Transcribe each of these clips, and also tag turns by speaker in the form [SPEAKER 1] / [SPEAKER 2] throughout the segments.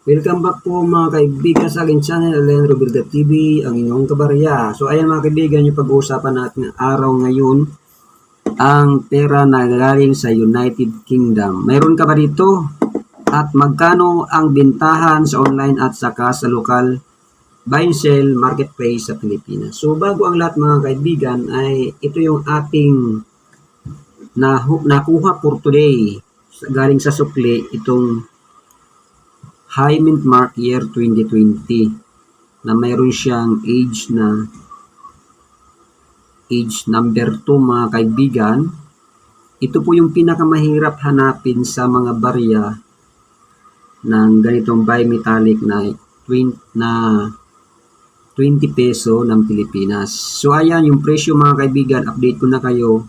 [SPEAKER 1] Welcome back po mga kaibigan sa aking channel, Alen Roberta TV, ang inyong kabarya. So ayan mga kaibigan, yung pag-uusapan natin ng araw ngayon, ang pera na galing sa United Kingdom. Mayroon ka ba dito? At magkano ang bintahan sa online at saka sa local buy and sell marketplace sa Pilipinas? So bago ang lahat mga kaibigan, ay ito yung ating nakuha for today. Galing sa sukli, itong High Mint Mark Year 2020 na mayroon siyang age number 2 mga kaibigan. Ito po yung pinakamahirap hanapin sa mga barya ng ganitong bimetallic na 20 peso ng Pilipinas. So ayan yung presyo mga kaibigan, update ko na kayo.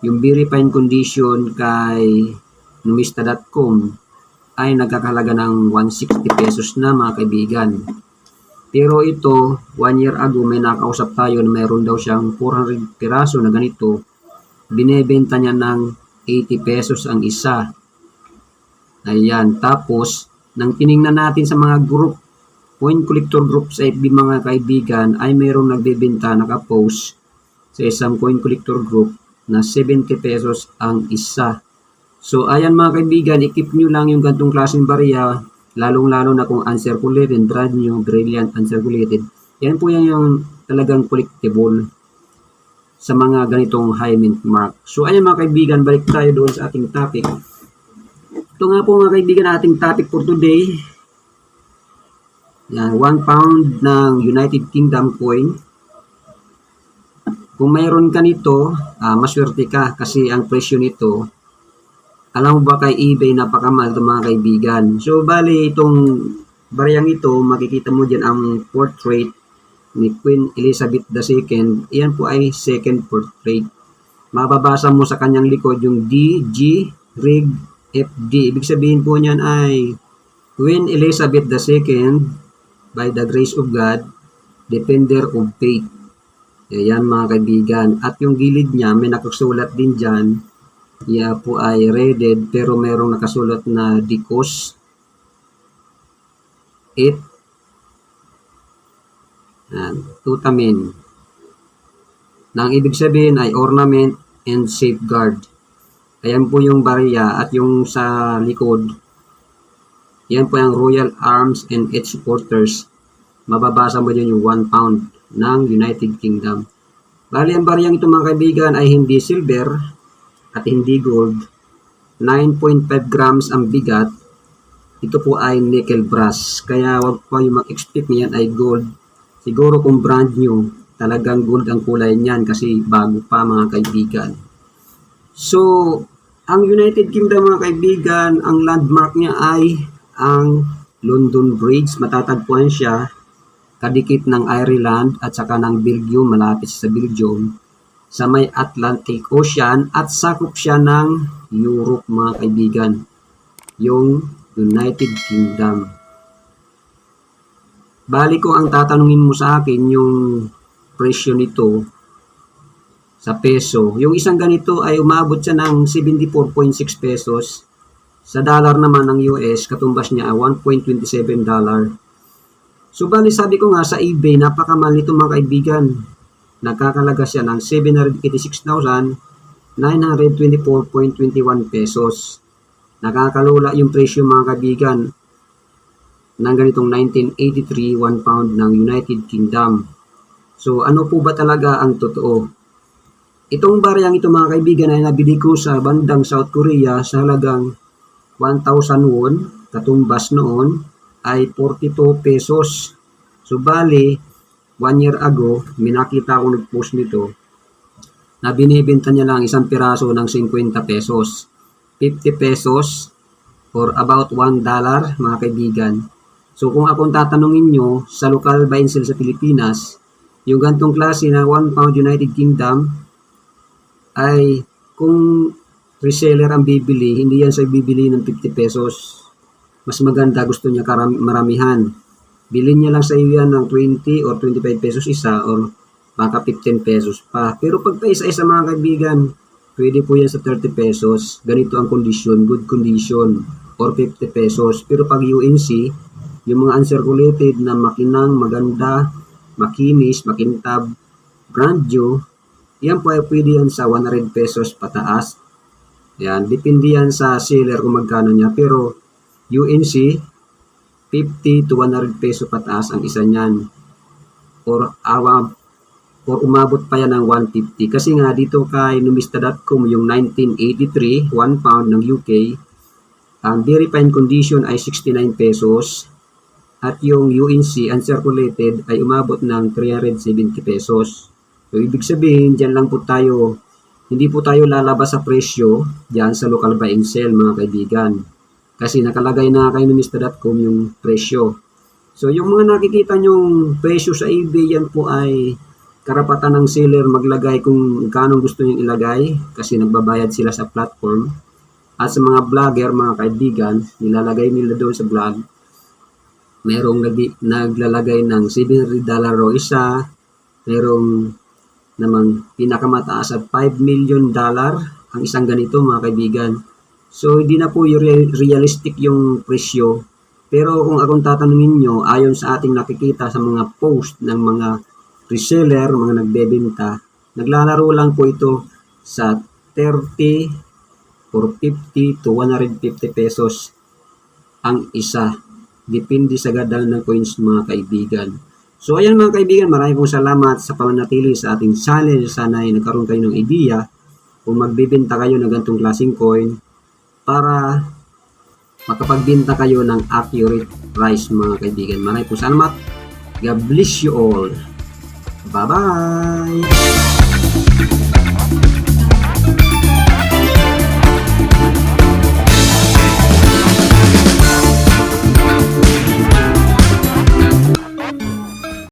[SPEAKER 1] Yung verified condition kay numista.com ay nagkakahalaga ng 160 pesos na mga kaibigan. Pero ito, 1 year ago may nakausap tayo na mayroon daw siyang 400 piraso na ganito. Binebenta niya ng 80 pesos ang isa. Ayan, tapos nang tiningnan natin sa mga group, coin collector group sa FB mga kaibigan, ay mayroong nagbebenta, nakapost sa isang coin collector group na 70 pesos ang isa. So, ayan mga kaibigan, i-keep nyo lang yung gantong klaseng barya, lalong-lalo na kung uncirculated, brand new, brilliant, uncirculated. Yan po yan yung talagang collectible sa mga ganitong high mint mark. So, ayan mga kaibigan, balik tayo doon sa ating topic. Ito nga po mga kaibigan, ating topic for today. Yan, 1 pound ng United Kingdom coin. Kung mayroon ka nito, maswerte ka kasi ang presyo nito, alam mo ba kay eBay napakamahal ito mga kaibigan. So bali itong baryang ito, makikita mo dyan ang portrait ni Queen Elizabeth II. Iyan po ay second portrait. Mababasa mo sa kanyang likod yung DG Rig FD. Ibig sabihin po niyan ay Queen Elizabeth II, by the grace of God, defender of faith. Ayan mga kaibigan. At yung gilid niya, may nakasulat din dyan. Yeah po ay rated pero merong nakasulat na Dicos 8 Tutamin. Nang ibig sabihin ay ornament and safeguard. Ayan po yung barya at yung sa likod. Yan po yung Royal Arms and its supporters. Mababasa mo din yung 1 pound ng United Kingdom. Bali ang baryang ito mga kaibigan ay hindi silver at hindi gold. 9.5 grams ang bigat. Ito po ay nickel brass. Kaya wag po yung mag-expect niyan ay gold. Siguro kung brand new, talagang gold ang kulay niyan kasi bago pa mga kaibigan. So, ang United Kingdom mga kaibigan, ang landmark niya ay ang London Bridge. Matatagpuan siya kadikit ng Ireland at saka ng Belgium, malapit sa Belgium, sa may Atlantic Ocean at sakop siya ng Europe mga kaibigan, yung United Kingdom. Bali ko ang tatanungin mo sa akin yung presyo nito sa peso. Yung isang ganito ay umabot siya ng 74.6 pesos. Sa dollar naman ng US, katumbas niya ay 1.27 dollar. So bali sabi ko nga sa eBay, napakamahal nito mga kaibigan. Nakakalaga siya ng 786,924.21 pesos. Nakakalula yung presyo mga kaibigan ng ganitong 1983 1 pound ng United Kingdom. So ano po ba talaga ang totoo? Itong baryang ito mga kaibigan ay nabili ko sa bandang South Korea sa halagang 1,000 won. Katumbas noon ay 42 pesos. So bali 1 year ago, minakita ko nag-post nito na binibenta niya lang isang piraso ng 50 pesos. 50 pesos or about $1 mga kaibigan. So kung akong tatanungin nyo sa local buy and sell sa Pilipinas, yung gantong klase na 1 pound United Kingdom ay kung reseller ang bibili, hindi yan sa bibili ng 50 pesos. Mas maganda, gusto niya maramihan. Bilhin niya lang sa iyo yan ng 20 or 25 pesos isa or baka 15 pesos pa. Pero pag pa isa-isa mga kaibigan, pwede po yan sa 30 pesos. Ganito ang condition, good condition, or 50 pesos. Pero pag UNC, yung mga uncirculated na makinang, maganda, makinis, makintab, brand new, yan po ay pwede yan sa 100 pesos pataas. Yan, depende yan sa seller kung magkano niya. Pero UNC, 50 to 100 peso pataas ang isa niyan. Or umabot pa yan ng 150. Kasi nga dito kay numista.com yung 1983, 1 pound ng UK, ang very fine condition ay 69 pesos. At yung UNC uncirculated ay umabot ng 370 pesos. So, ibig sabihin, dyan lang po tayo, hindi po tayo lalabas sa presyo dyan sa local buy and sell, mga kaibigan. Kasi nakalagay na kay numista.com yung presyo. So, yung mga nakikita nyong presyo sa eBay, yan po ay karapatan ng seller maglagay kung kano gusto niyang ilagay kasi nagbabayad sila sa platform. At sa mga vlogger, mga kaibigan, nilalagay nila doon sa vlog, merong naglalagay ng $700 o isa, merong namang pinakamataas at $5 million ang isang ganito, mga kaibigan. So, hindi na po realistic yung presyo. Pero kung akong tatanungin nyo, ayon sa ating nakikita sa mga post ng mga reseller, mga nagbebenta, naglalaro lang po ito sa 30 or 50 to 150 pesos ang isa. Depende sa gadal ng coins, mga kaibigan. So, ayan mga kaibigan, maraming pong salamat sa pamanatili sa ating channel. Sana ay nagkaroon kayo ng idea kung magbibenta kayo ng ganitong klaseng coin para makapagbenta kayo ng accurate price, mga kaibigan. Maraming pong salamat. God bless you all. Bye-bye!